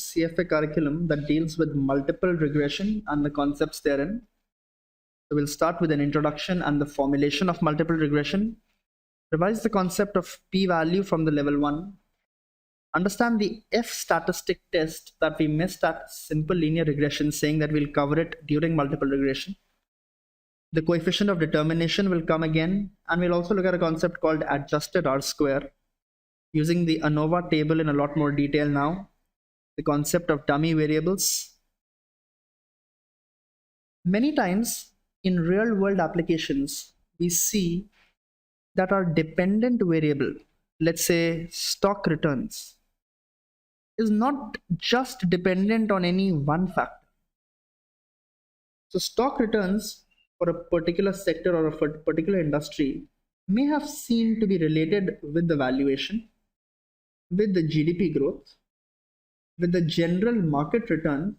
CFA curriculum that deals with multiple regression and the concepts therein. So we'll start with an introduction and the formulation of multiple regression, revise the concept of p-value from the level 1, understand the F statistic test that we missed at simple linear regression, saying that we'll cover it during multiple regression. The coefficient of determination will come again, and we'll also look at a concept called adjusted R-square, using the ANOVA table in a lot more detail now, the concept of dummy variables. Many times in real world applications, we see that our dependent variable, let's say stock returns, is not just dependent on any one factor. So stock returns for a particular sector or a particular industry may have seemed to be related with the valuation, with the GDP growth, with the general market return,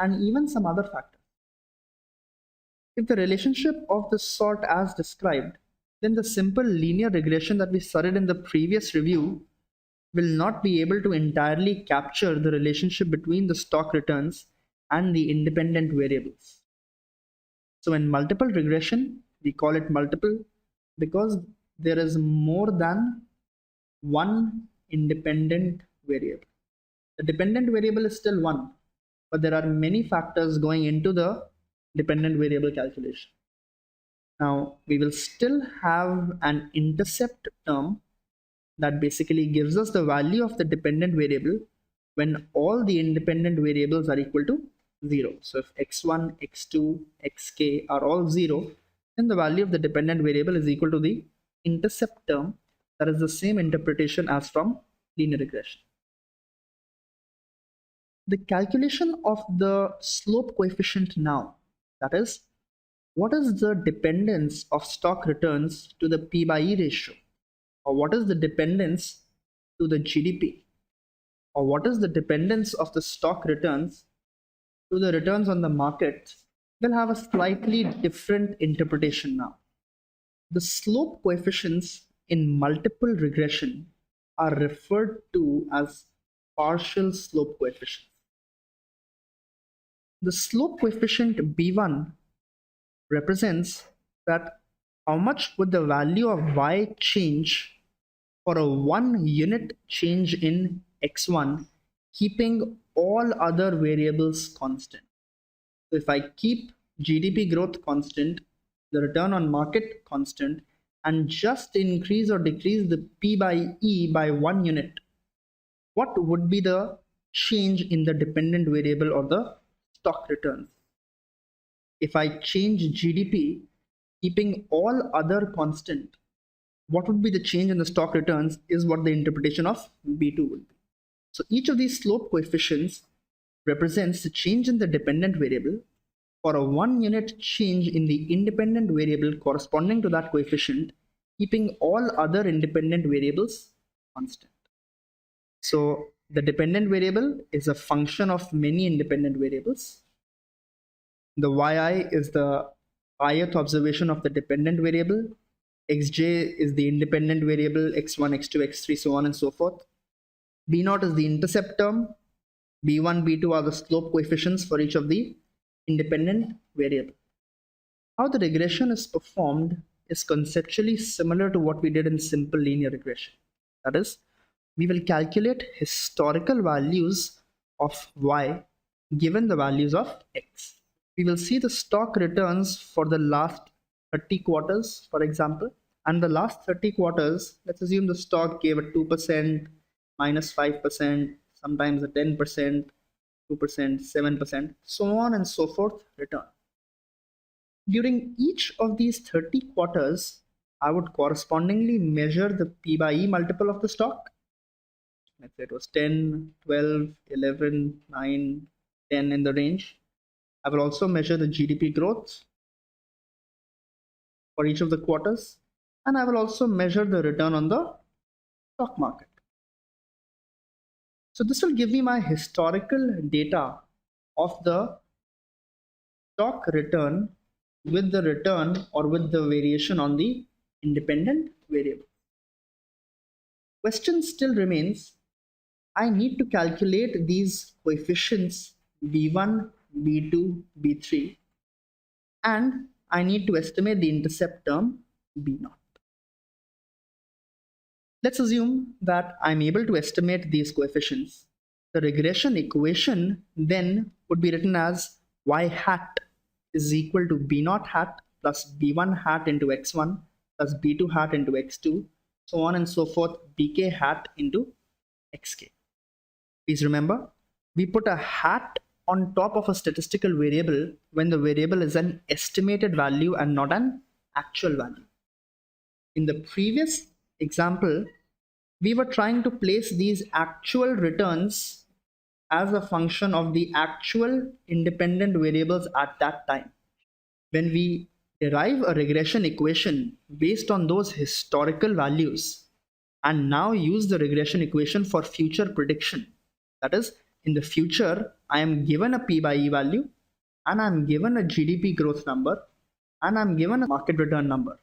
and even some other factors. If the relationship of the sort as described, then the simple linear regression that we studied in the previous review will not be able to entirely capture the relationship between the stock returns and the independent variables. So in multiple regression, we call it multiple because there is more than one independent variable. The dependent variable is still one, but there are many factors going into the dependent variable calculation. Now, we will still have an intercept term that basically gives us the value of the dependent variable when all the independent variables are equal to 0. So if x1, x2, xk are all 0, then the value of the dependent variable is equal to the intercept term. That is the same interpretation as from linear regression. The calculation of the slope coefficient now, that is, what is the dependence of stock returns to the P by E ratio? Or what is the dependence to the GDP? Or what is the dependence of the stock returns to the returns on the market will have a slightly different interpretation now. The slope coefficients in multiple regression are referred to as partial slope coefficients. The slope coefficient B1 represents that how much would the value of y change for a 1 unit change in x1, keeping all other variables constant. So if I keep GDP growth constant, the return on market constant, and just increase or decrease the P by E by 1 unit, what would be the change in the dependent variable or the stock returns? If I change GDP, keeping all other constant, what would be the change in the stock returns is what the interpretation of B2 would be. So each of these slope coefficients represents the change in the dependent variable for a 1 unit change in the independent variable corresponding to that coefficient, keeping all other independent variables constant. So the dependent variable is a function of many independent variables. The yi is the ith observation of the dependent variable. Xj is the independent variable, x1, x2, x3, so on and so forth. B0 is the intercept term. B1, B2 are the slope coefficients for each of the independent variable. How the regression is performed is conceptually similar to what we did in simple linear regression. That is, we will calculate historical values of y given the values of x. We will see the stock returns for the last 30 quarters, for example, and the last 30 quarters, let's assume the stock gave a 2%, minus 5%, sometimes a 10%, 2%, 7%, so on and so forth return. During each of these 30 quarters, I would correspondingly measure the P by E multiple of the stock. Let's say it was 10, 12, 11, 9, 10 in the range. I will also measure the GDP growth for each of the quarters, and I will also measure the return on the stock market. So this will give me my historical data of the stock return with the return or with the variation on the independent variable. Question still remains, I need to calculate these coefficients b1, b2, b3, and I need to estimate the intercept term b0. Let's assume that I'm able to estimate these coefficients. The regression equation then would be written as y hat is equal to b0 hat plus b1 hat into x1 plus b2 hat into x2, so on and so forth, bk hat into xk. Please remember, we put a hat on top of a statistical variable when the variable is an estimated value and not an actual value. In the previous example, we were trying to place these actual returns as a function of the actual independent variables at that time. When we derive a regression equation based on those historical values and now use the regression equation for future prediction, that is, in the future, I am given a P by E value and I'm given a GDP growth number and I'm given a market return number,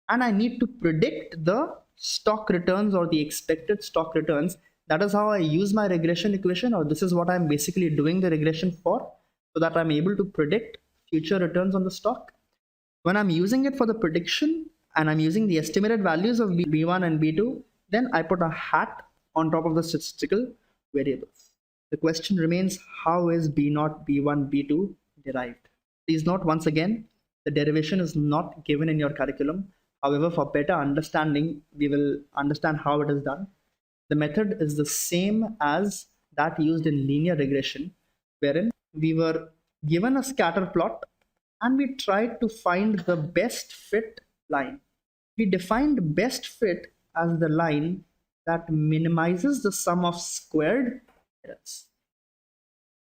and I need to predict the stock returns or the expected stock returns. That is how I use my regression equation, or this is what I'm basically doing the regression for, so that I'm able to predict future returns on the stock. When I'm using it for the prediction and I'm using the estimated values of B1 and B2, then I put a hat on top of the statistical variables. The question remains, how is B0, B1, B2 derived? Please note once again, the derivation is not given in your curriculum. However, for better understanding, we will understand how it is done. The method is the same as that used in linear regression, wherein we were given a scatter plot and we tried to find the best fit line. We defined best fit as the line that minimizes the sum of squared errors.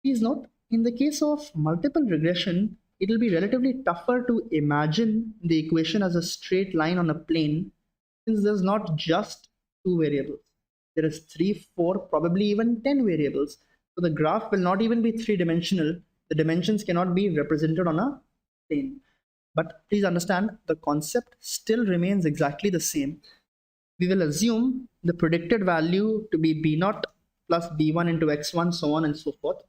Please note, in the case of multiple regression, it will be relatively tougher to imagine the equation as a straight line on a plane, since there's not just two variables. There is 3, 4, probably even 10 variables. So the graph will not even be three-dimensional. The dimensions cannot be represented on a plane. But please understand, the concept still remains exactly the same. We will assume the predicted value to be b0 plus b1 into x1, so on and so forth.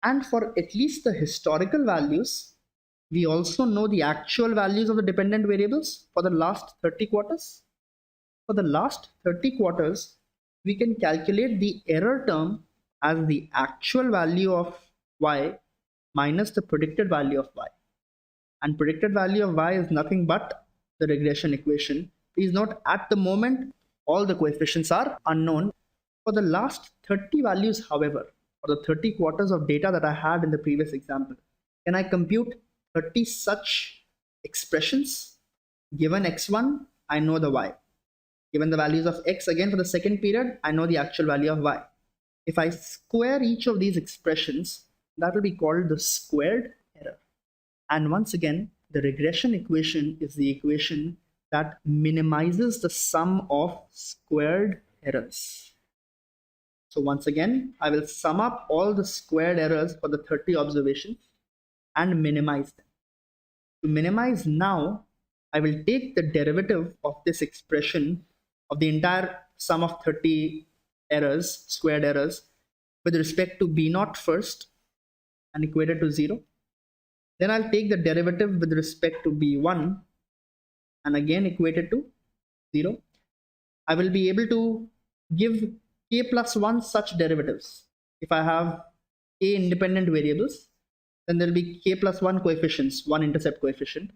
And for at least the historical values, we also know the actual values of the dependent variables for the last 30 quarters. For the last 30 quarters, we can calculate the error term as the actual value of y minus the predicted value of y. And predicted value of y is nothing but the regression equation. Please note, at the moment, all the coefficients are unknown. For the last 30 values, however, for the 30 quarters of data that I had in the previous example, can I compute 30 such expressions? Given x1, I know the y. Given the values of x again for the second period, I know the actual value of y. If I square each of these expressions, that will be called the squared error. And once again, the regression equation is the equation that minimizes the sum of squared errors. So once again, I will sum up all the squared errors for the 30 observations and minimize them. To minimize now, I will take the derivative of this expression of the entire sum of 30 errors, squared errors, with respect to b0 first and equate it to 0. Then I'll take the derivative with respect to b1 and again equate it to 0. I will be able to give k plus 1 such derivatives. If I have k independent variables, then there will be k plus 1 coefficients, one intercept coefficient.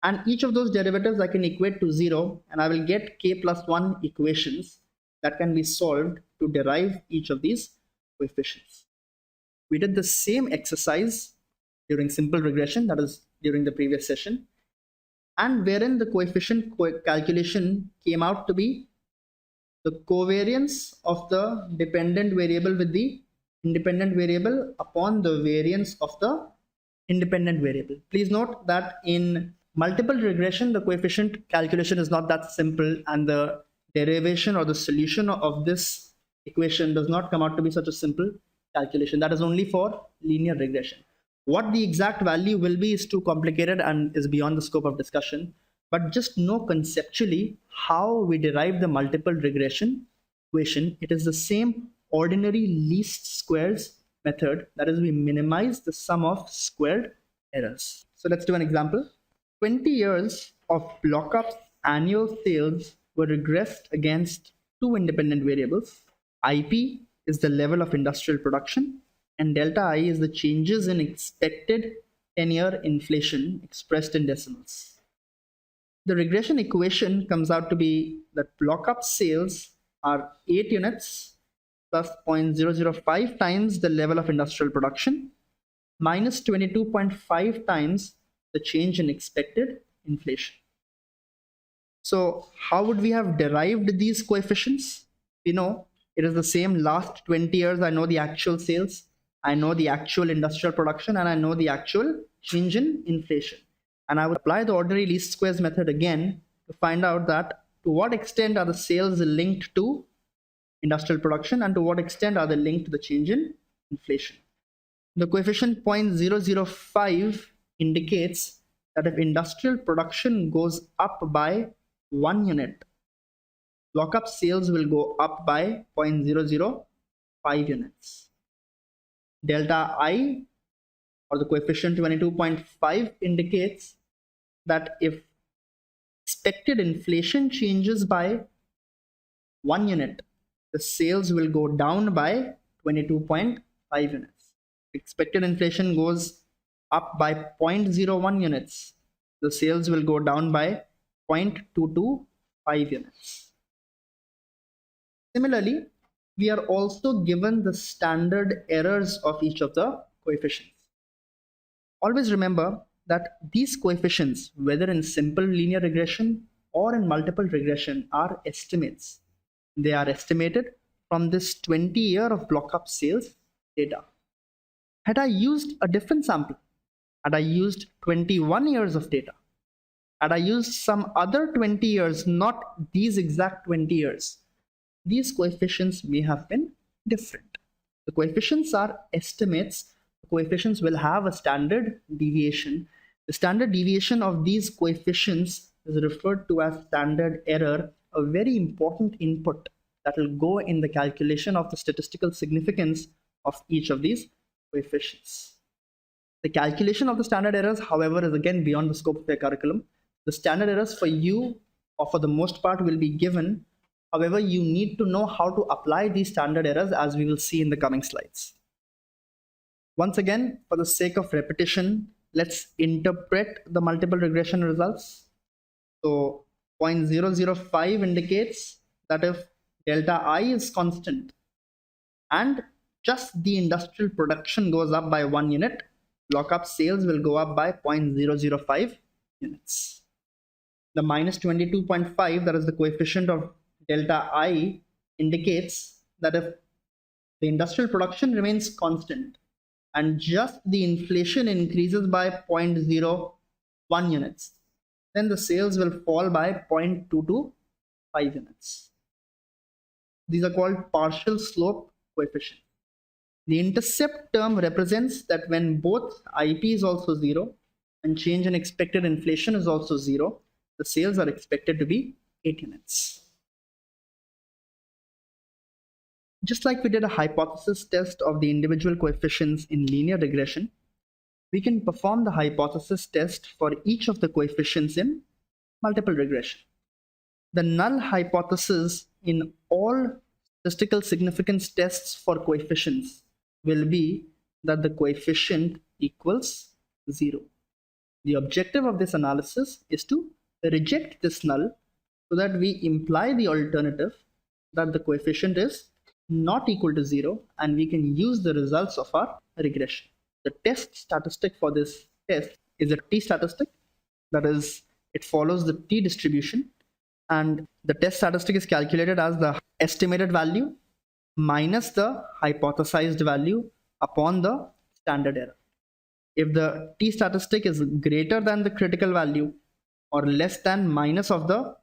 And each of those derivatives I can equate to 0, and I will get k plus 1 equations that can be solved to derive each of these coefficients. We did the same exercise during simple regression, that is during the previous session, and wherein the coefficient calculation came out to be the covariance of the dependent variable with the independent variable upon the variance of the independent variable. Please note that in multiple regression, the coefficient calculation is not that simple, and the derivation or the solution of this equation does not come out to be such a simple calculation. That is only for linear regression. What the exact value will be is too complicated and is beyond the scope of discussion, but just know conceptually how we derive the multiple regression equation. It is the same ordinary least squares method. That is, we minimize the sum of squared errors. So let's do an example. 20 years of Blockup's annual sales were regressed against two independent variables. IP is the level of industrial production, and delta I is the changes in expected 10-year inflation expressed in decimals. The regression equation comes out to be that Blockup sales are 8 units plus 0.005 times the level of industrial production minus 22.5 times the change in expected inflation. So how would we have derived these coefficients? We know it is the same last 20 years. I know the actual sales, I know the actual industrial production, and I know the actual change in inflation. And I would apply the ordinary least squares method again to find out that to what extent are the sales linked to industrial production and to what extent are they linked to the change in inflation. The coefficient 0.005 indicates that if industrial production goes up by 1 unit, Lockup sales will go up by 0.005 units. Delta I, or the coefficient 22.5, indicates that if expected inflation changes by 1 unit, the sales will go down by 22.5 units. Expected inflation goes up by 0.01 units, the sales will go down by 0.225 units. Similarly, we are also given the standard errors of each of the coefficients. Always remember that these coefficients, whether in simple linear regression or in multiple regression, are estimates. They are estimated from this 20-year of Blockup sales data. Had I used a different sample, had I used 21 years of data, had I used some other 20 years, not these exact 20 years, these coefficients may have been different. The coefficients are estimates. The coefficients will have a standard deviation. The standard deviation of these coefficients is referred to as standard error, a very important input that will go in the calculation of the statistical significance of each of these coefficients. The calculation of the standard errors, however, is again beyond the scope of your curriculum. The standard errors for you, or for the most part, will be given. However, you need to know how to apply these standard errors, as we will see in the coming slides. Once again, for the sake of repetition, let's interpret the multiple regression results. So 0.005 indicates that if delta I is constant and just the industrial production goes up by 1 unit, Lockup sales will go up by 0.005 units. The minus 22.5, that is the coefficient of delta I, indicates that if the industrial production remains constant and just the inflation increases by 0.01 units, then the sales will fall by 0.225 units. These are called partial slope coefficients. The intercept term represents that when both IP is also 0 and change in expected inflation is also 0, the sales are expected to be 8 units. Just like we did a hypothesis test of the individual coefficients in linear regression, we can perform the hypothesis test for each of the coefficients in multiple regression. The null hypothesis in all statistical significance tests for coefficients will be that the coefficient equals 0. The objective of this analysis is to reject this null so that we imply the alternative that the coefficient is not equal to 0, and we can use the results of our regression. The test statistic for this test is a t-statistic, that is, it follows the t distribution, and the test statistic is calculated as the estimated value minus the hypothesized value upon the standard error. If the t statistic is greater than the critical value or less than minus of the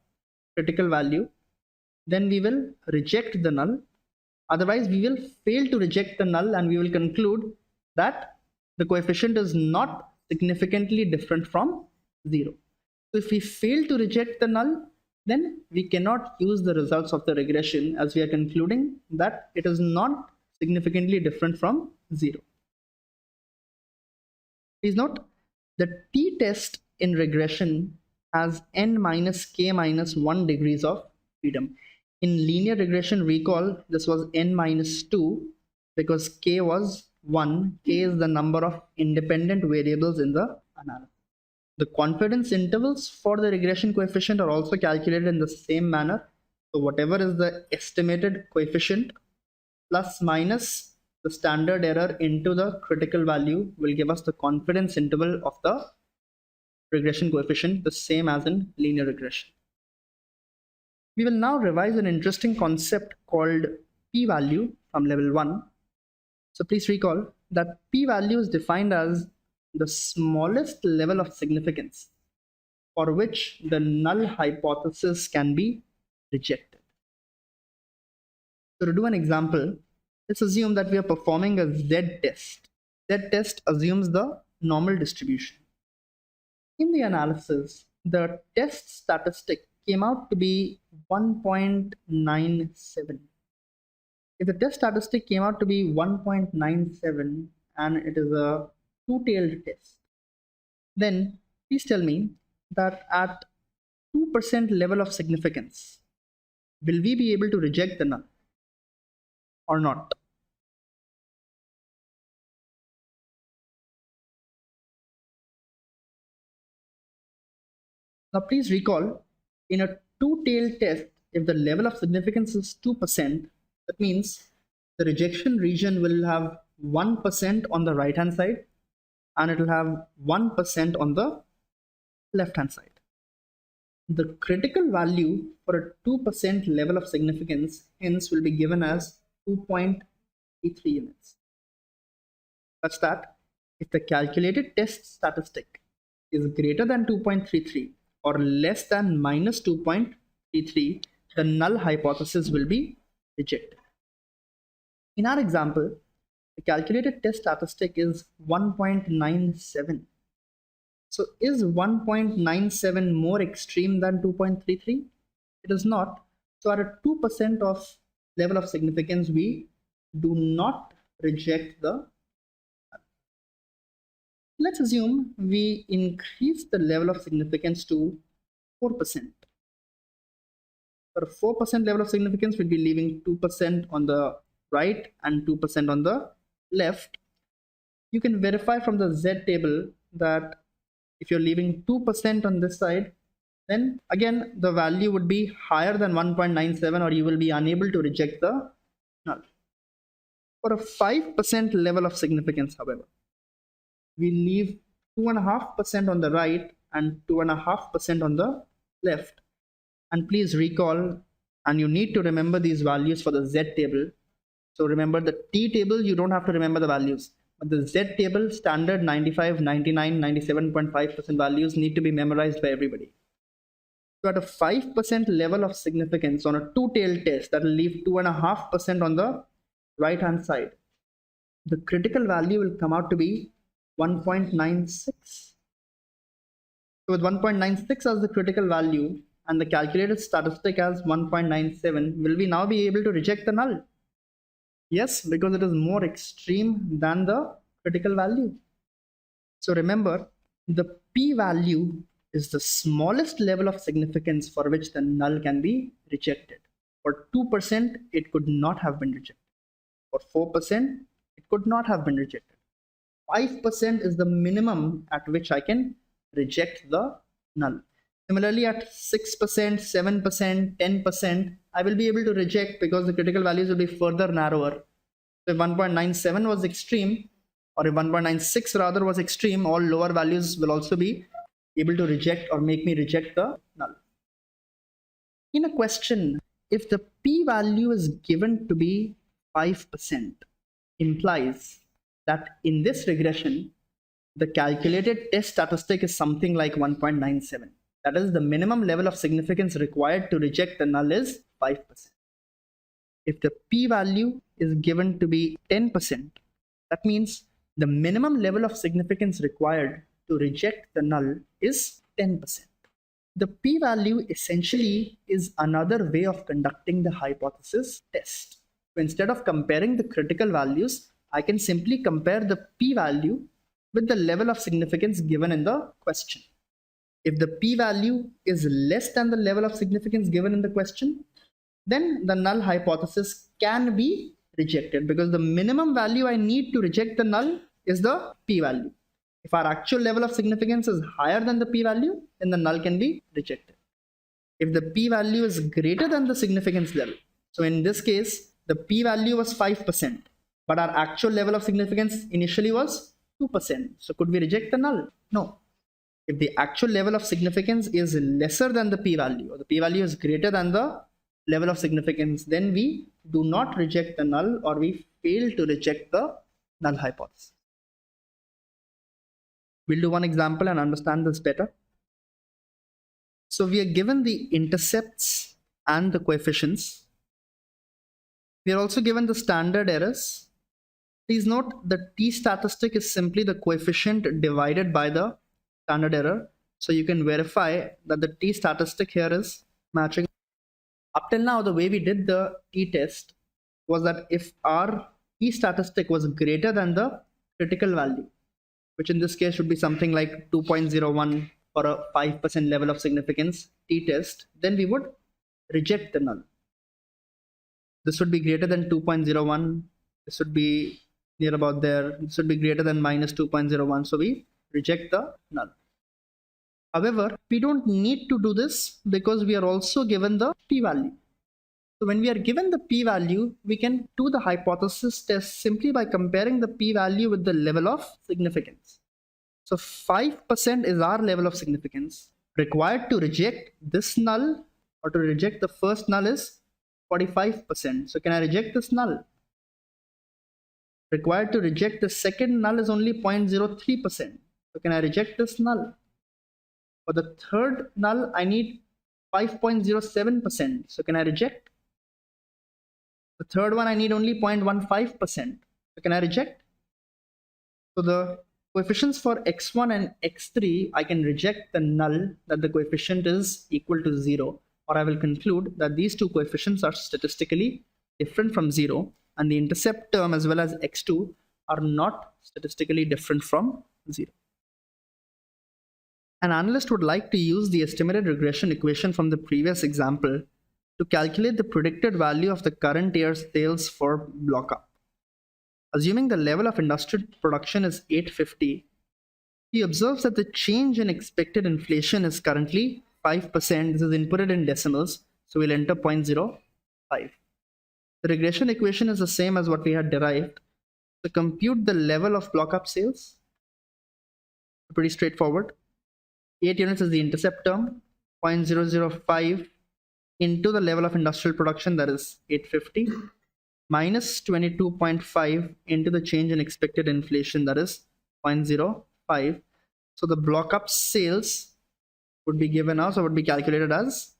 critical value, then we will reject the null. Otherwise, we will fail to reject the null and we will conclude that the coefficient is not significantly different from 0. So if we fail to reject the null, then we cannot use the results of the regression as we are concluding that it is not significantly different from 0. Please note, the t-test in regression has n minus k minus 1 degrees of freedom. In linear regression, recall this was n minus 2 because k was 1. K is the number of independent variables in the analysis. The confidence intervals for the regression coefficient are also calculated in the same manner. So whatever is the estimated coefficient plus minus the standard error into the critical value will give us the confidence interval of the regression coefficient, the same as in linear regression. We will now revise an interesting concept called p-value from level 1. So please recall that p-value is defined as the smallest level of significance for which the null hypothesis can be rejected. So to do an example, let's assume that we are performing a Z test. Z test assumes the normal distribution. In the analysis, the test statistic came out to be 1.97. If the test statistic came out to be 1.97 and it is a two-tailed test, then please tell me that at 2% level of significance, will we be able to reject the null or not? Now please recall, in a two-tailed test, if the level of significance is 2%, that means the rejection region will have 1% on the right hand side and it will have 1% on the left hand side. The critical value for a 2% level of significance hence will be given as 2.33 units. Such that if the calculated test statistic is greater than 2.33 or less than minus 2.33, the null hypothesis will be rejected. In our example, the calculated test statistic is 1.97. So is 1.97 more extreme than 2.33? It is not. So at a 2% of level of significance, we do not reject the. Let's assume we increase the level of significance to 4%. For a 4% level of significance, we'll be leaving 2% on the right and 2% on the left. You can verify from the Z table that if you're leaving 2% on this side, then again the value would be higher than 1.97 or you will be unable to reject the null. For a 5% level of significance, however, we leave 2.5% on the right and 2.5% on the left. And please recall, and you need to remember these values for the Z table. So remember the T table, you don't have to remember the values. But the Z table, standard 95, 99, 97.5% values need to be memorized by everybody. So at a 5% level of significance on a two-tailed test, that will leave 2.5% on the right hand side. The critical value will come out to be 1.96. So with 1.96 as the critical value and the calculated statistic as 1.97, will we now be able to reject the null? Yes, because it is more extreme than the critical value. So remember, the p-value is the smallest level of significance for which the null can be rejected. For 2%, it could not have been rejected. For 4%, it could not have been rejected. 5% is the minimum at which I can reject the null. Similarly, at 6%, 7%, 10%, I will be able to reject because the critical values will be further narrower. So if 1.97 was extreme, or if 1.96 rather was extreme, all lower values will also be able to reject or make me reject the null. In a question, if the p-value is given to be 5%, implies that in this regression, the calculated test statistic is something like 1.97. That is, the minimum level of significance required to reject the null is 5%. If the p-value is given to be 10%, that means the minimum level of significance required to reject the null is 10%. The p-value essentially is another way of conducting the hypothesis test. So instead of comparing the critical values, I can simply compare the p-value with the level of significance given in the question. If the p-value is less than the level of significance given in the question, then the null hypothesis can be rejected, because the minimum value I need to reject the null is the p-value. If our actual level of significance is higher than the p-value, then the null can be rejected. If the p-value is greater than the significance level, so in this case, the p-value was 5%, but our actual level of significance initially was 2%. So could we reject the null? No. If the actual level of significance is lesser than the p-value, or the p-value is greater than the level of significance, then we do not reject the null, or we fail to reject the null hypothesis. We'll do one example and understand this better. So we are given the intercepts and the coefficients. We are also given the standard errors. Please note the t-statistic is simply the coefficient divided by the standard error. So you can verify that the t-statistic here is matching. Up till now, the way we did the t-test was that if our t-statistic was greater than the critical value, which in this case should be something like 2.01 for a 5% level of significance t-test, then we would reject the null. This would be greater than 2.01. This would be near about there. This would be greater than minus 2.01. So we reject the null. However, we don't need to do this because we are also given the p-value. So when we are given the p-value, we can do the hypothesis test simply by comparing the p-value with the level of significance. So 5% is our level of significance. Required to reject this null, or to reject the first null, is 45%. So can I reject this null? Required to reject the second null is only 0.03%. So can I reject this null? For the third null, I need 5.07%. So can I reject? The third one, I need only 0.15%. So can I reject? So the coefficients for x1 and x3, I can reject the null that the coefficient is equal to 0, or I will conclude that these two coefficients are statistically different from 0, and the intercept term as well as x2 are not statistically different from 0. An analyst would like to use the estimated regression equation from the previous example to calculate the predicted value of the current year's sales for block up. Assuming the level of industrial production is 850, he observes that the change in expected inflation is currently 5%. This is inputted in decimals, so we'll enter 0.05. The regression equation is the same as what we had derived. To compute the level of block up sales, pretty straightforward. 8 units is the intercept term, 0.005 into the level of industrial production, that is 850, minus 22.5 into the change in expected inflation, that is 0.05. So the block up sales would be given us, or would be calculated as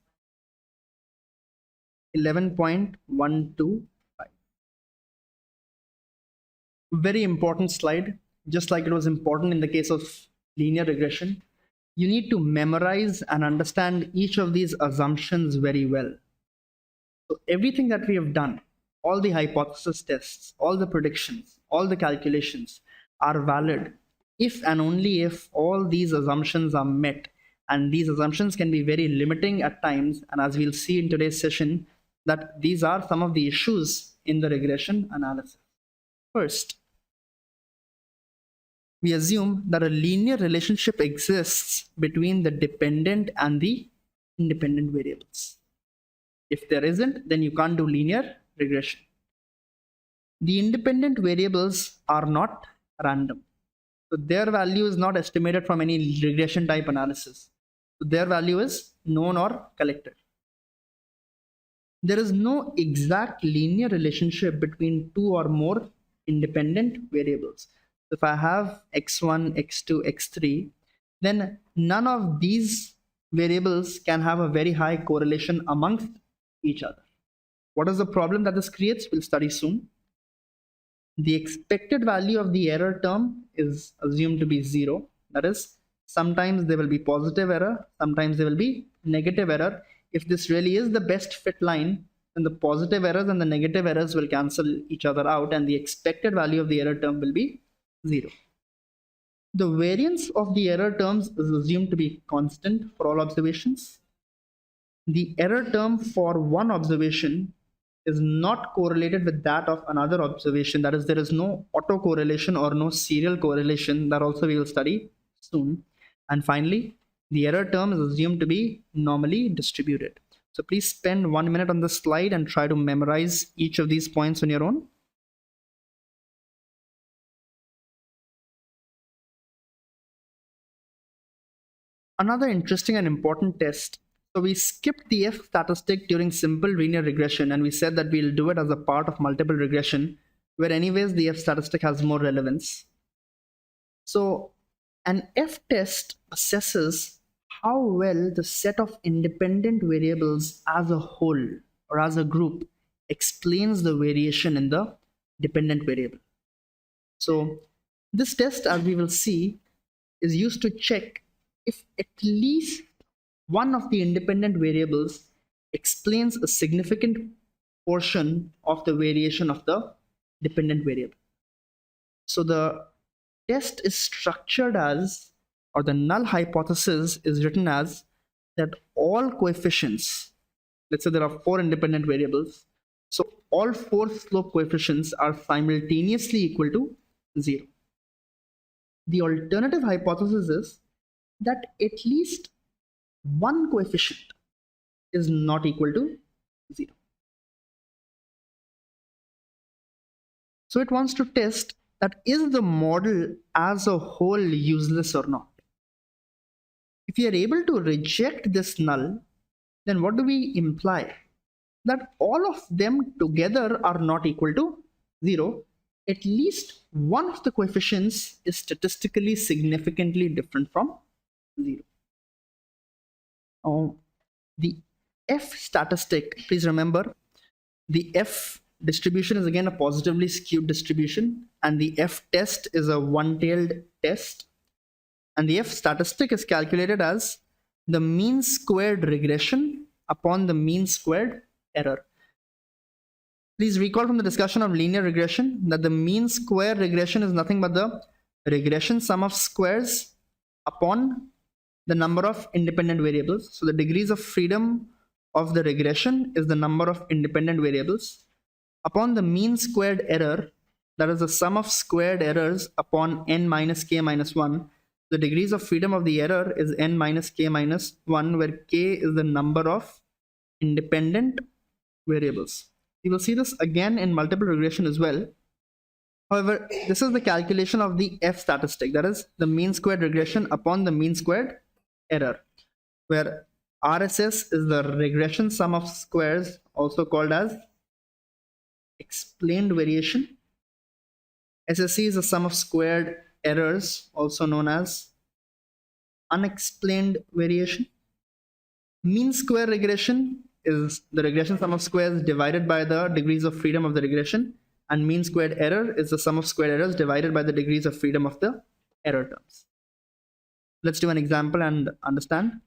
11.125. Very important slide. Just like it was important in the case of linear regression, you need to memorize and understand each of these assumptions very well. So everything that we have done, all the hypothesis tests, all the predictions, all the calculations are valid if and only if all these assumptions are met. And these assumptions can be very limiting at times. And as we'll see in today's session, that these are some of the issues in the regression analysis. First, we assume that a linear relationship exists between the dependent and the independent variables. If there isn't, then you can't do linear regression. The independent variables are not random. So their value is not estimated from any regression type analysis. So their value is known or collected. There is no exact linear relationship between two or more independent variables. If I have x1, x2, x3, then none of these variables can have a very high correlation amongst each other. What is the problem that this creates? We'll study soon. The expected value of the error term is assumed to be 0. That is, Sometimes there will be positive error, sometimes there will be negative error. If this really is the best fit line, then the positive errors and the negative errors will cancel each other out, and the expected value of the error term will be 0. The variance of the error terms is assumed to be constant for all observations. The error term for one observation is not correlated with that of another observation. That is, there is no autocorrelation or no serial correlation. That also we will study soon. And finally, the error term is assumed to be normally distributed. So please spend 1 minute on this slide and try to memorize each of these points on your own. Another interesting and important test. So we skipped the F statistic during simple linear regression, and we said that we'll do it as a part of multiple regression, where anyways the F statistic has more relevance. So an F test assesses how well the set of independent variables as a whole or as a group explains the variation in the dependent variable. So this test, as we will see, is used to check if at least one of the independent variables explains a significant portion of the variation of the dependent variable. So the test is structured as, or the null hypothesis is written as, that all coefficients, let's say there are 4 independent variables, so all 4 slope coefficients are simultaneously equal to 0. The alternative hypothesis is that at least one coefficient is not equal to 0. So it wants to test that is the model as a whole useless or not. If we are able to reject this null, then what do we imply? That all of them together are not equal to 0. At least one of the coefficients is statistically significantly different from 0. The F statistic, please remember, the F distribution is again a positively skewed distribution, and the F test is a one-tailed test. And the F statistic is calculated as the mean squared regression upon the mean squared error. Please recall from the discussion of linear regression that the mean square regression is nothing but the regression sum of squares upon the number of independent variables. So the degrees of freedom of the regression is the number of independent variables upon the mean squared error, that is the sum of squared errors upon n minus k minus 1. The degrees of freedom of the error is n minus k minus 1, where k is the number of independent variables. We will see this again in multiple regression as well. However, this is the calculation of the F statistic, that is the mean squared regression upon the mean squared error, where RSS is the regression sum of squares, also called as explained variation. SSE is the sum of squared errors, also known as unexplained variation. Mean square regression is the regression sum of squares divided by the degrees of freedom of the regression, and mean squared error is the sum of squared errors divided by the degrees of freedom of the error terms. Let's do an example and understand.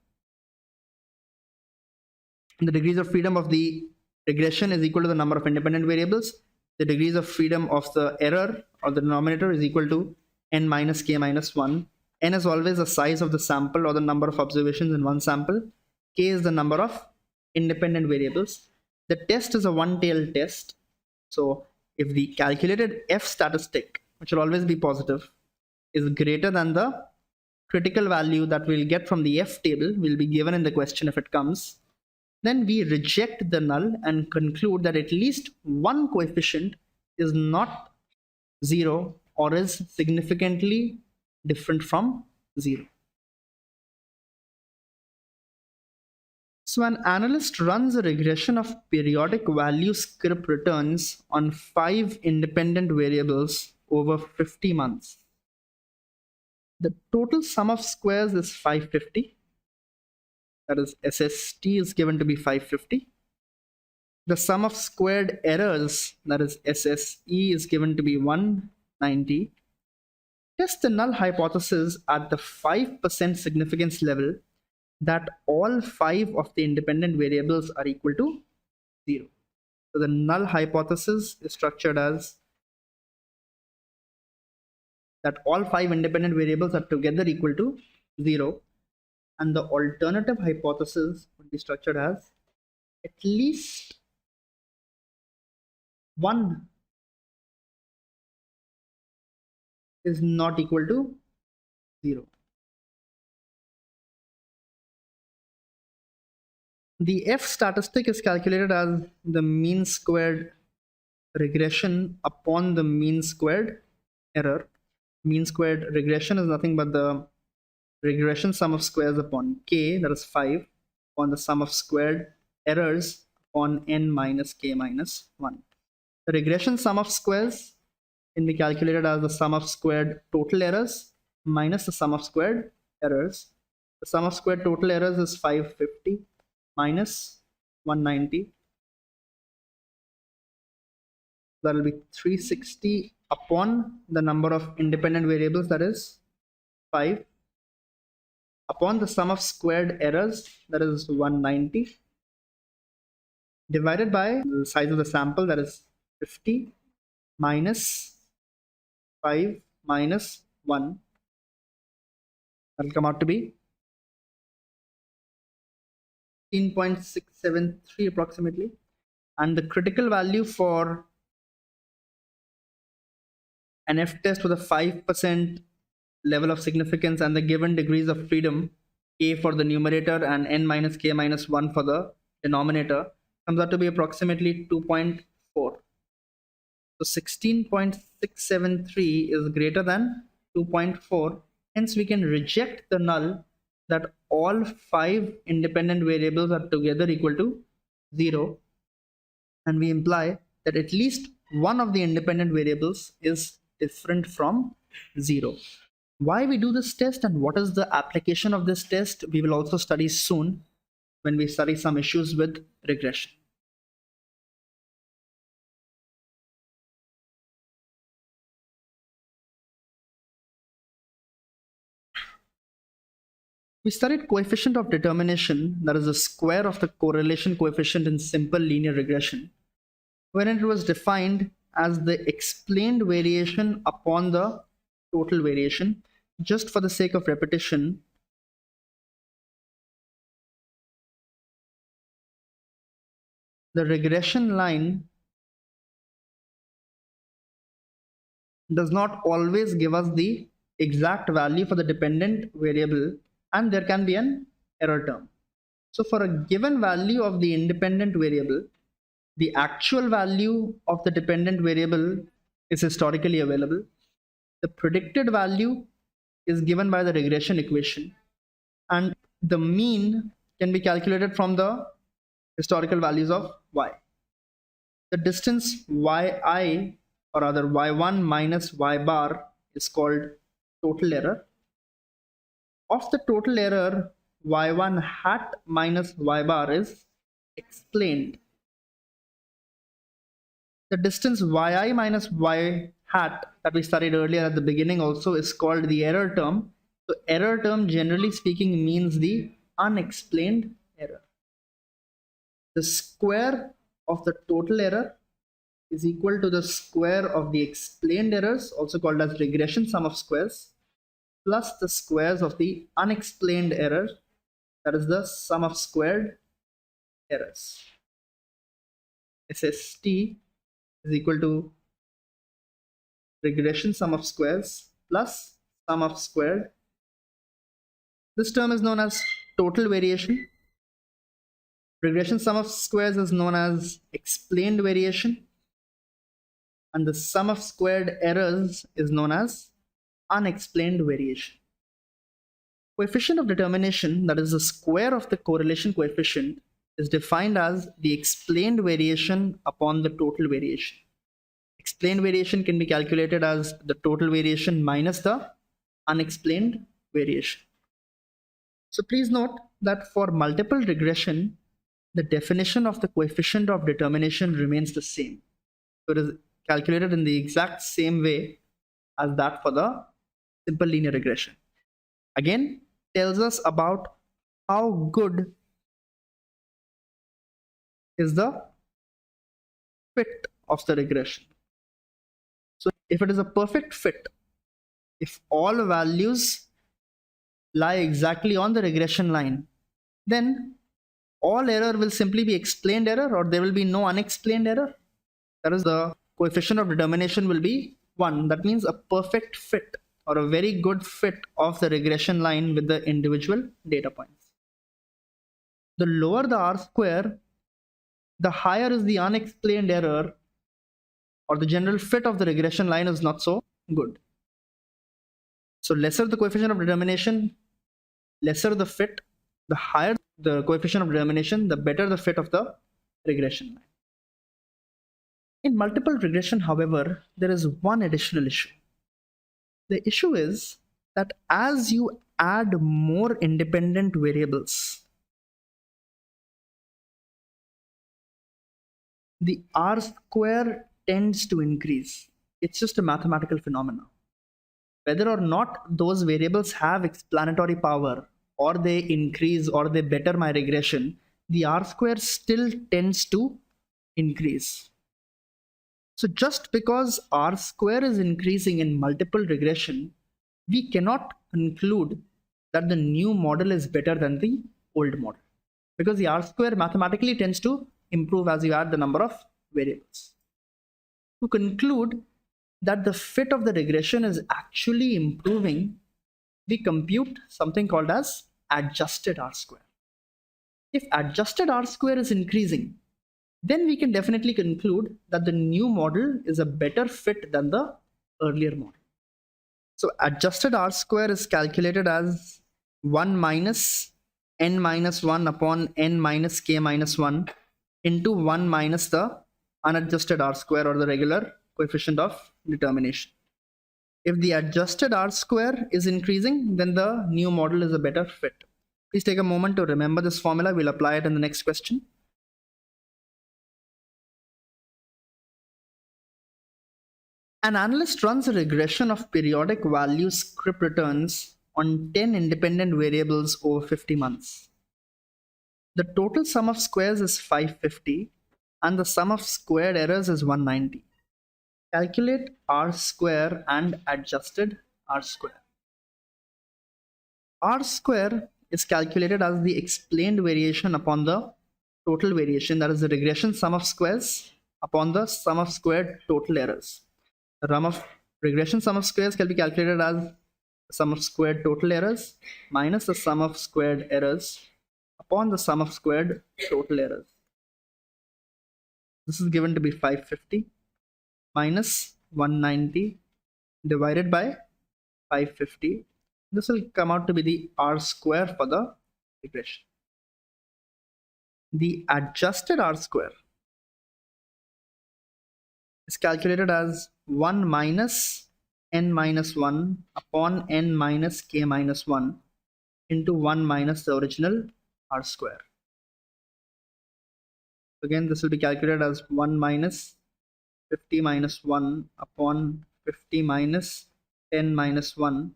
The degrees of freedom of the regression is equal to the number of independent variables. The degrees of freedom of the error or the denominator is equal to n minus k minus 1. N is always the size of the sample or the number of observations in one sample. K is the number of independent variables. The test is a one-tailed test. So if the calculated F statistic, which will always be positive, is greater than the critical value that we'll get from the F table, will be given in the question if it comes, then we reject the null and conclude that at least one coefficient is not 0 or is significantly different from 0. So an analyst runs a regression of periodic value script returns on 5 independent variables over 50 months. The total sum of squares is 550. That is, SST is given to be 550. The sum of squared errors, that is SSE, is given to be 190. Test the null hypothesis at the 5% significance level that all 5 of the independent variables are equal to 0. So the null hypothesis is structured as that all 5 independent variables are together equal to 0, and the alternative hypothesis would be structured as at least one is not equal to 0. The F statistic is calculated as the mean squared regression upon the mean squared error. Mean squared regression is nothing but the regression sum of squares upon k, that is 5, upon the sum of squared errors upon n minus k minus 1. The regression sum of squares can be calculated as the sum of squared total errors minus the sum of squared errors. The sum of squared total errors is 550 minus 190. That will be 360 upon the number of independent variables, that is 5, upon the sum of squared errors, that is 190, divided by the size of the sample, that is 50, minus 5 minus 1. That will come out to be 15.673 approximately. And the critical value for an F test with a 5% level of significance and the given degrees of freedom, k for the numerator and n minus k minus 1 for the denominator, comes out to be approximately 2.4. So 16.673 is greater than 2.4. Hence, we can reject the null that all 5 independent variables are together equal to 0. And we imply that at least one of the independent variables is different from 0. Why we do this test and what is the application of this test, we will also study soon when we study some issues with regression. We studied coefficient of determination, that is the square of the correlation coefficient in simple linear regression, wherein it was defined as the explained variation upon the total variation. Just for the sake of repetition, the regression line does not always give us the exact value for the dependent variable, and there can be an error term. So for a given value of the independent variable, the actual value of the dependent variable is historically available. The predicted value is given by the regression equation, and the mean can be calculated from the historical values of y. The distance yi, or rather y1 minus y bar, is called total error. Of the total error, y1 hat minus y bar is explained. The distance yi minus y hat that we studied earlier at the beginning also is called the error term. So error term, generally speaking, means the unexplained error. The square of the total error is equal to the square of the explained errors, also called as regression sum of squares, plus the squares of the unexplained error, that is the sum of squared errors. SST is equal to regression sum of squares plus sum of squared. This term is known as total variation. Regression sum of squares is known as explained variation, and the sum of squared errors is known as unexplained variation. Coefficient of determination, that is the square of the correlation coefficient, is defined as the explained variation upon the total variation. Explained variation can be calculated as the total variation minus the unexplained variation. So please note that for multiple regression, the definition of the coefficient of determination remains the same. So it is calculated in the exact same way as that for the simple linear regression. Again, tells us about how good is the fit of the regression. So if it is a perfect fit, if all values lie exactly on the regression line, then all error will simply be explained error, or there will be no unexplained error. That is, the coefficient of determination will be 1. That means a perfect fit or a very good fit of the regression line with the individual data points. The lower the R square, the higher is the unexplained error, or the general fit of the regression line is not so good. So lesser the coefficient of determination, lesser the fit, the higher the coefficient of determination, the better the fit of the regression line. In multiple regression, however, there is one additional issue. The issue is that as you add more independent variables, the R square tends to increase. It's just a mathematical phenomenon. Whether or not those variables have explanatory power, or they increase or they better my regression, the R square still tends to increase. So just because R square is increasing in multiple regression, we cannot conclude that the new model is better than the old model, because the R square mathematically tends to improve as you add the number of variables. To conclude that the fit of the regression is actually improving, we compute something called as adjusted R square. If adjusted R square is increasing, then we can definitely conclude that the new model is a better fit than the earlier model. So adjusted R square is calculated as 1 minus n minus 1 upon n minus k minus 1 into 1 minus the unadjusted R square, or the regular coefficient of determination. If the adjusted R square is increasing, then the new model is a better fit. Please take a moment to remember this formula. We'll apply it in the next question. An analyst runs a regression of periodic value script returns on 10 independent variables over 50 months. The total sum of squares is 550 and the sum of squared errors is 190. Calculate R square and adjusted R square. R square is calculated as the explained variation upon the total variation, that is the regression sum of squares upon the sum of squared total errors. The regression sum of squares can be calculated as the sum of squared total errors minus the sum of squared errors upon the sum of squared total errors. This is given to be 550 minus 190 divided by 550. This will come out to be the R square for the regression. The adjusted R square is calculated as 1 minus n minus 1 upon n minus k minus 1 into 1 minus the original R square. Again, this will be calculated as 1 minus 50 minus 1 upon 50 minus 10 minus 1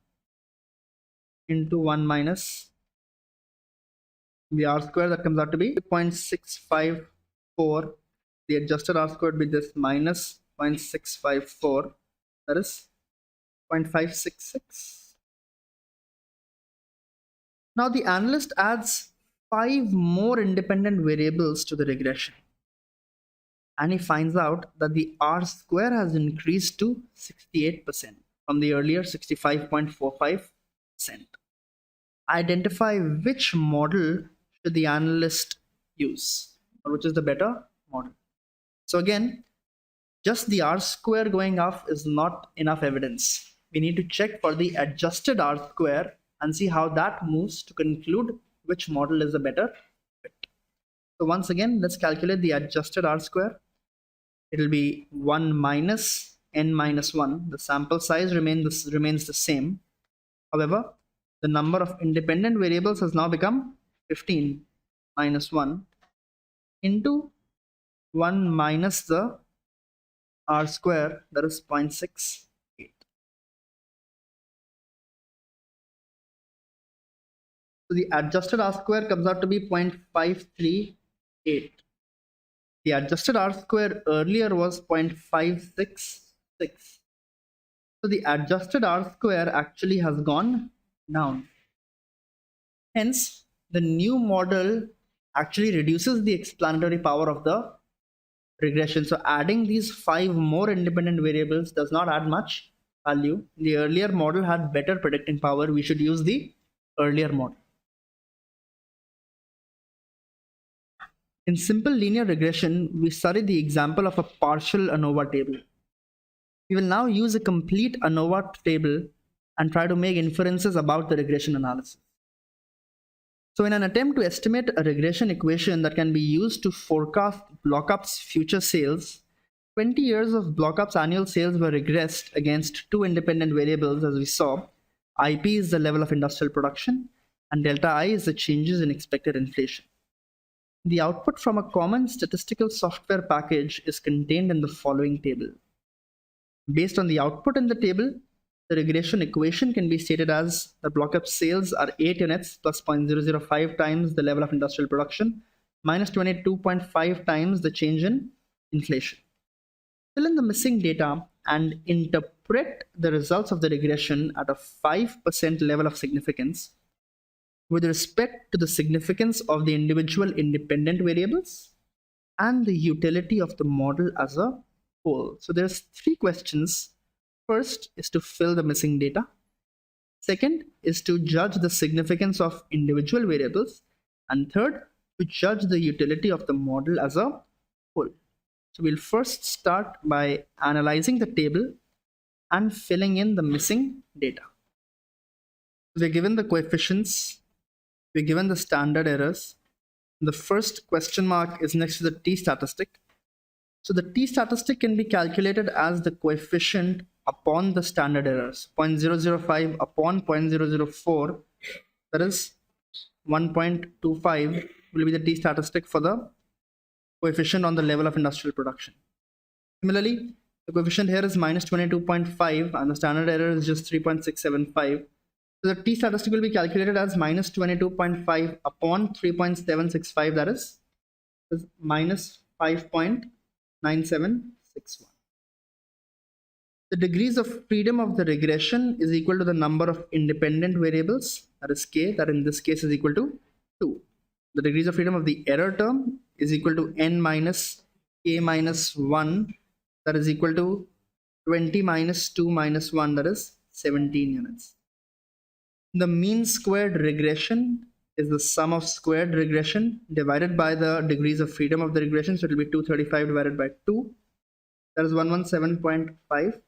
into 1 minus the R square, that comes out to be 0.654. The adjusted R square would be this minus 0.654, that is 0.566. Now the analyst adds 5 more independent variables to the regression, and he finds out that the R square has increased to 68% from the earlier 65.45%. Identify which model should the analyst use, or which is the better model. So again, just the R square going up is not enough evidence. We need to check for the adjusted R square and see how that moves to conclude which model is the better fit. So once again, let's calculate the adjusted R square. It will be 1 minus n minus 1. The sample size remains the same. However, the number of independent variables has now become 15 minus 1 into 1 minus the R square, that is 0.68. So the adjusted R square comes out to be 0.538. The adjusted R square earlier was 0.566. So the adjusted R square actually has gone down. Hence, the new model actually reduces the explanatory power of the regression. So adding these 5 more independent variables does not add much value. The earlier model had better predicting power. We should use the earlier model. In simple linear regression, we studied the example of a partial ANOVA table. We will now use a complete ANOVA table and try to make inferences about the regression analysis. So in an attempt to estimate a regression equation that can be used to forecast Blockup's future sales, 20 years of Blockup's annual sales were regressed against 2 independent variables, as we saw. IP is the level of industrial production, and delta I is the changes in expected inflation. The output from a common statistical software package is contained in the following table. Based on the output in the table, the regression equation can be stated as the Blockup sales are 8 units plus 0.005 times the level of industrial production minus 22.5 times the change in inflation. Fill in the missing data and interpret the results of the regression at a 5% level of significance with respect to the significance of the individual independent variables and the utility of the model as a whole. So there's 3 questions. First is to fill the missing data. Second is to judge the significance of individual variables. And third, to judge the utility of the model as a whole. So we'll first start by analyzing the table and filling in the missing data. We're given the coefficients, we're given the standard errors. The first question mark is next to the t statistic. So the t statistic can be calculated as the coefficient upon the standard errors. 0.005 upon 0.004, that is 1.25 will be the t statistic for the coefficient on the level of industrial production. Similarly, the coefficient here is minus 22.5 and the standard error is just 3.675. So the t statistic will be calculated as minus 22.5 upon 3.765, that is minus 5.9761. The degrees of freedom of the regression is equal to the number of independent variables, that is k, that in this case is equal to 2. The degrees of freedom of the error term is equal to n minus k minus 1, that is equal to 20 minus 2 minus 1, that is 17 units. The mean squared regression is the sum of squared regression divided by the degrees of freedom of the regression. So it will be 235 divided by 2, that is 117.5.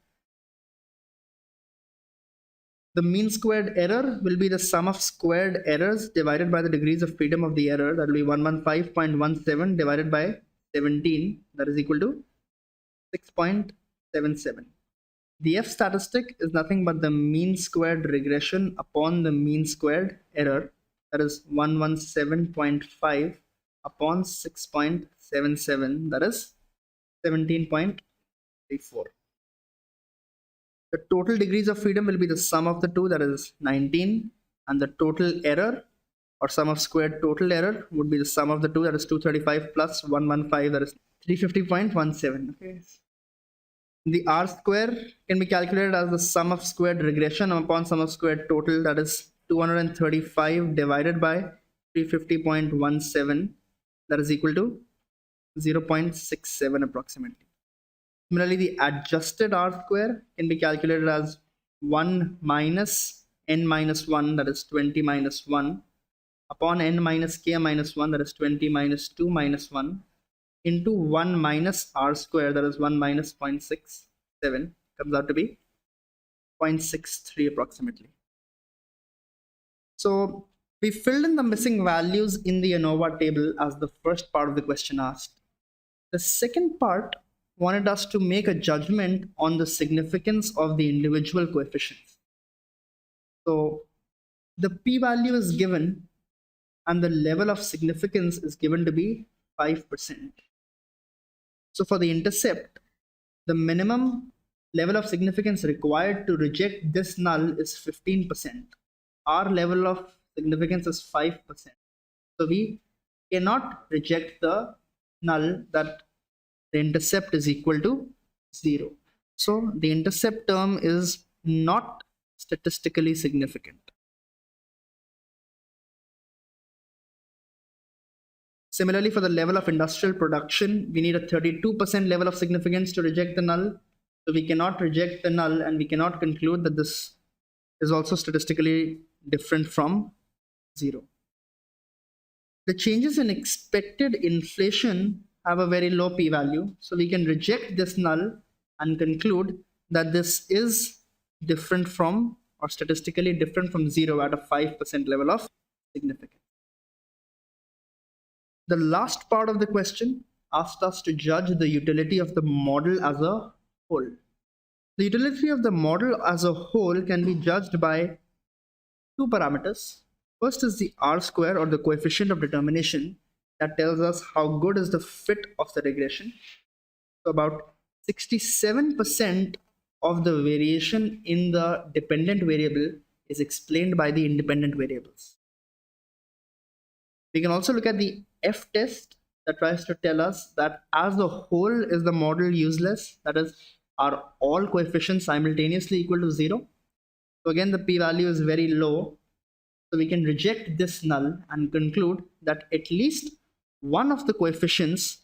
The mean squared error will be the sum of squared errors divided by the degrees of freedom of the error. That will be 115.17 divided by 17, that is equal to 6.77. The F statistic is nothing but the mean squared regression upon the mean squared error. That is 117.5 upon 6.77, that is 17.34. The total degrees of freedom will be the sum of the two, that is 19, and the total error or sum of squared total error would be the sum of the two, that is 235 plus 115, that is 350.17. Okay. The R square can be calculated as the sum of squared regression upon sum of squared total, that is 235 divided by 350.17, that is equal to 0.67 approximately. Similarly, the adjusted R square can be calculated as 1 minus n minus 1, that is 20 minus 1, upon n minus k minus 1, that is 20 minus 2 minus 1, into 1 minus R square, that is 1 minus 0.67, comes out to be 0.63 approximately. So we filled in the missing values in the ANOVA table as the first part of the question asked. The second part wanted us to make a judgment on the significance of the individual coefficients. So the p-value is given and the level of significance is given to be 5%. So for the intercept, the minimum level of significance required to reject this null is 15%. Our level of significance is 5%. So we cannot reject the null that the intercept is equal to 0. So the intercept term is not statistically significant. Similarly, for the level of industrial production, we need a 32% level of significance to reject the null. So we cannot reject the null, and we cannot conclude that this is also statistically different from 0. The changes in expected inflation have a very low p-value. So we can reject this null and conclude that this is different from, or statistically different from 0 at a 5% level of significance. The last part of the question asked us to judge the utility of the model as a whole. The utility of the model as a whole can be judged by two parameters. First is the R square, or the coefficient of determination, that tells us how good is the fit of the regression. So about 67% of the variation in the dependent variable is explained by the independent variables. We can also look at the F test that tries to tell us that as a whole is the model useless, that is, are all coefficients simultaneously equal to 0? So again, the p-value is very low. So we can reject this null and conclude that at least one of the coefficients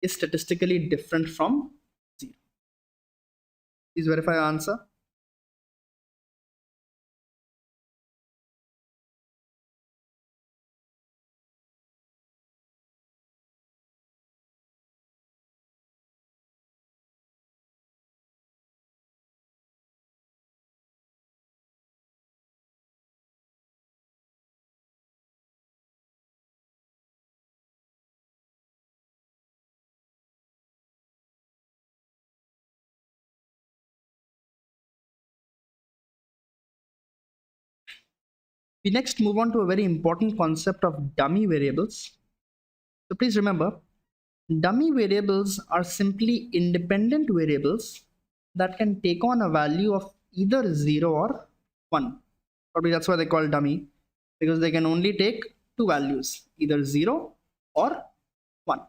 is statistically different from 0. Please verify your answer. We next move on to a very important concept of dummy variables. So please remember, dummy variables are simply independent variables that can take on a value of either 0 or 1. Probably that's why they call dummy, because they can only take two values, either 0 or 1.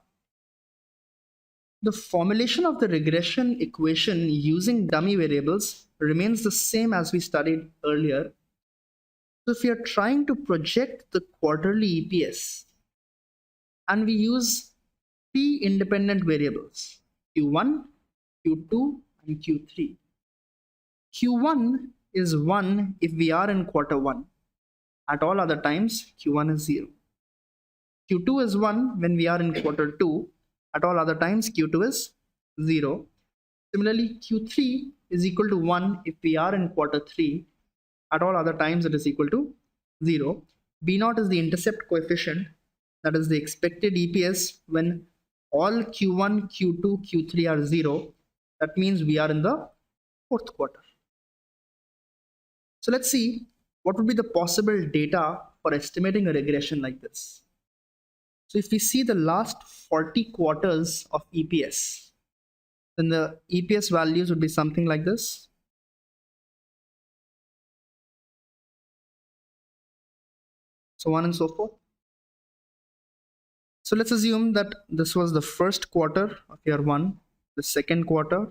The formulation of the regression equation using dummy variables remains the same as we studied earlier. So if we are trying to project the quarterly EPS and we use three independent variables, Q1, Q2, and Q3. Q1 is 1 if we are in quarter 1. At all other times, Q1 is 0. Q2 is 1 when we are in quarter 2. At all other times, Q2 is 0. Similarly, Q3 is equal to 1 if we are in quarter 3. At all other times, it is equal to 0. B0 is the intercept coefficient, that is the expected EPS when all Q1, Q2, Q3 are 0. That means we are in the fourth quarter. So let's see what would be the possible data for estimating a regression like this. So if we see the last 40 quarters of EPS, then the EPS values would be something like this. So on and so forth. So let's assume that this was the first quarter of year 1, the second quarter,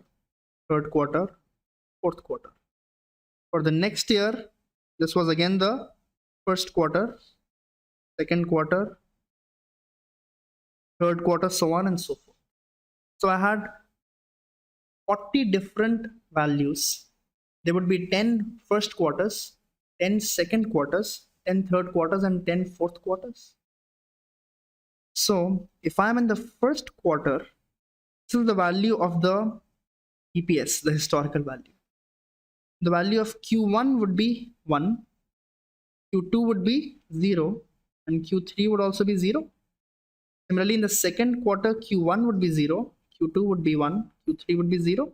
third quarter, fourth quarter. For the next year, this was again the first quarter, second quarter, third quarter, so on and so forth. So I had 40 different values. There would be 10 first quarters, 10 second quarters, 10 third quarters, and 10 fourth quarters. So if I'm in the first quarter, this is the value of the EPS, the historical value. The value of Q1 would be 1, Q2 would be 0, and Q3 would also be 0. Similarly, in the second quarter, Q1 would be 0, Q2 would be 1, Q3 would be 0.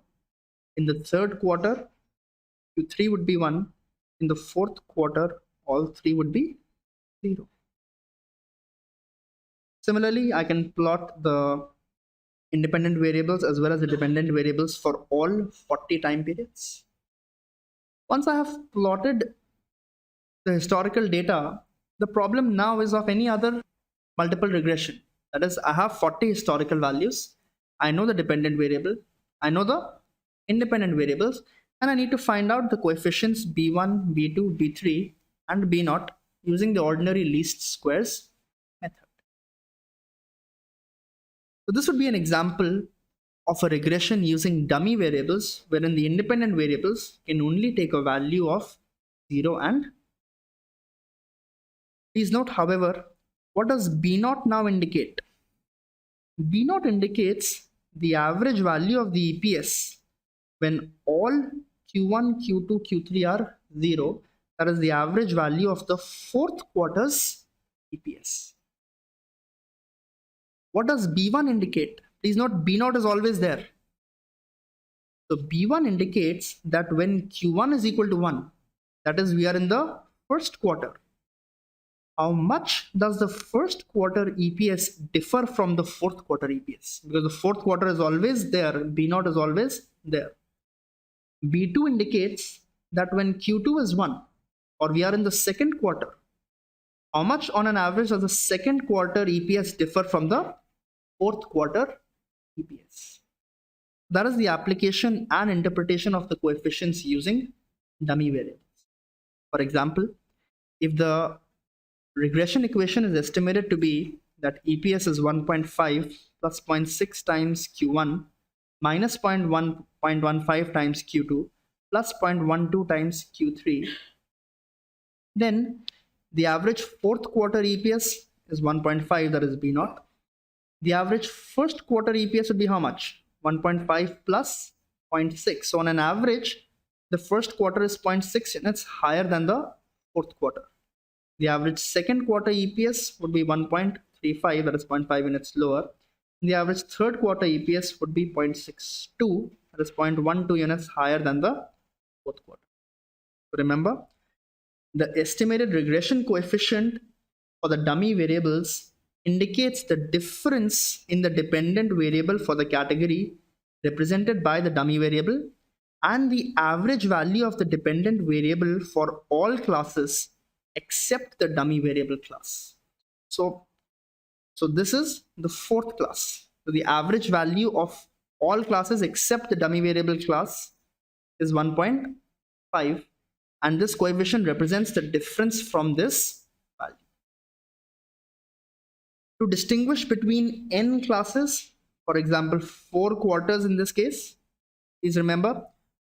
In the third quarter, Q3 would be 1. In the fourth quarter, all three would be 0. Similarly, I can plot the independent variables as well as the dependent variables for all 40 time periods. Once I have plotted the historical data, the problem now is of any other multiple regression. That is, I have 40 historical values. I know the dependent variable. I know the independent variables. And I need to find out the coefficients B1, B2, B3, and B0 using the ordinary least squares method. So this would be an example of a regression using dummy variables, wherein the independent variables can only take a value of 0 and. Please note, however, what does B0 now indicate? B0 indicates the average value of the EPS when all Q1, Q2, Q3 are 0. That is the average value of the fourth quarter's EPS. What does B1 indicate? Please note, B0 is always there. So B1 indicates that when Q1 is equal to 1, that is, we are in the first quarter. How much does the first quarter EPS differ from the fourth quarter EPS? Because the fourth quarter is always there, B0 is always there. B2 indicates that when Q2 is 1, or we are in the second quarter, how much on an average does the second quarter EPS differ from the fourth quarter EPS? That is the application and interpretation of the coefficients using dummy variables. For example, if the regression equation is estimated to be that EPS is 1.5 plus 0.6 times Q1 minus 0.15 times Q2 plus 0.12 times Q3, then the average fourth quarter EPS is 1.5, that is B0. The average first quarter EPS would be how much? 1.5 plus 0.6. So on an average, the first quarter is 0.6 units higher than the fourth quarter. The average second quarter EPS would be 1.35, that is 0.5 units lower. The average third quarter EPS would be 0.62, that is 0.12 units higher than the fourth quarter. So remember, the estimated regression coefficient for the dummy variables indicates the difference in the dependent variable for the category represented by the dummy variable and the average value of the dependent variable for all classes except the dummy variable class. So this is the fourth class. So the average value of all classes except the dummy variable class is 1.5, and this coefficient represents the difference from this value. To distinguish between n classes, for example 4 quarters in this case, please remember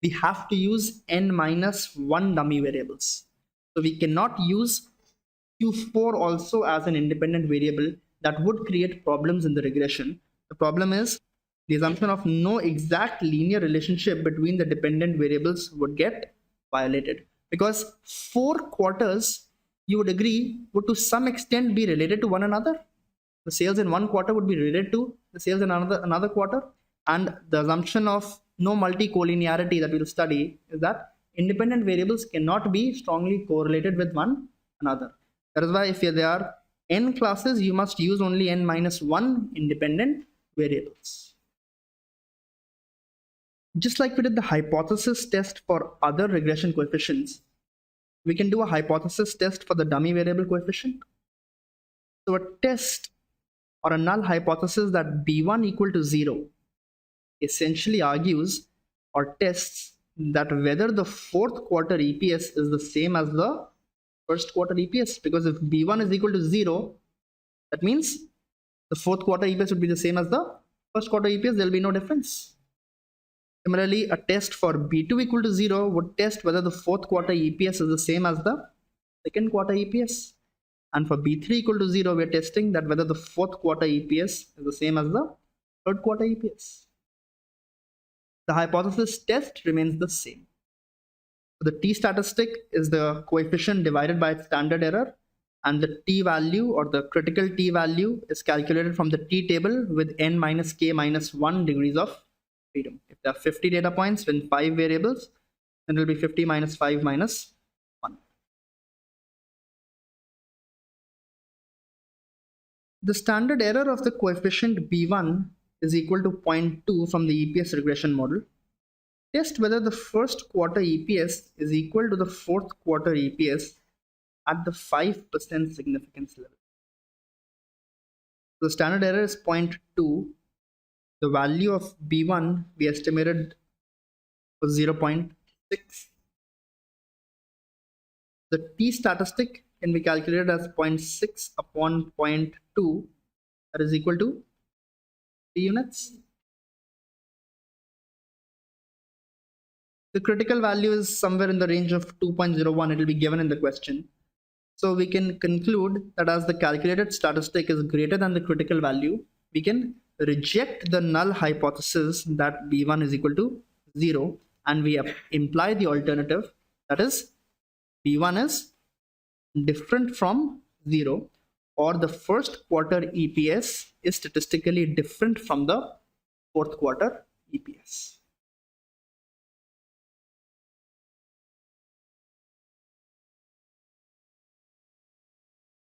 we have to use n minus 1 dummy variables. So we cannot use Q4 also as an independent variable. That would create problems in the regression. The problem is the assumption of no exact linear relationship between the dependent variables would get violated, because 4 quarters, you would agree, would to some extent be related to one another. The sales in one quarter would be related to the sales in another quarter, and the assumption of no multi-collinearity that we will study is that independent variables cannot be strongly correlated with one another. That is why if there are n classes, you must use only n minus 1 independent variables. Just like we did the hypothesis test for other regression coefficients, we can do a hypothesis test for the dummy variable coefficient. So a test or a null hypothesis that B1 equal to 0 essentially argues or tests that whether the fourth quarter EPS is the same as the first quarter EPS, because if B1 is equal to 0, that means the fourth quarter EPS would be the same as the first quarter EPS. There will be no difference. Similarly, a test for B2 equal to 0 would test whether the fourth quarter EPS is the same as the second quarter EPS. And for B3 equal to 0, we are testing that whether the fourth quarter EPS is the same as the third quarter EPS. The hypothesis test remains the same. The t statistic is the coefficient divided by its standard error, and the t value or the critical t value is calculated from the t table with n minus k minus 1 degrees of freedom. If there are 50 data points with 5 variables, then it will be 50 minus 5 minus 1. The standard error of the coefficient B1 is equal to 0.2 from the EPS regression model. Test whether the first quarter EPS is equal to the fourth quarter EPS at the 5% significance level. The standard error is 0.2. The value of B1 we estimated was 0.6. The t statistic can be calculated as 0.6 upon 0.2, that is equal to 3 units. The critical value is somewhere in the range of 2.01. It will be given in the question. So we can conclude that as the calculated statistic is greater than the critical value, we can reject the null hypothesis that B1 is equal to 0, and we imply the alternative, that is B1 is different from 0, or the first quarter EPS is statistically different from the fourth quarter EPS.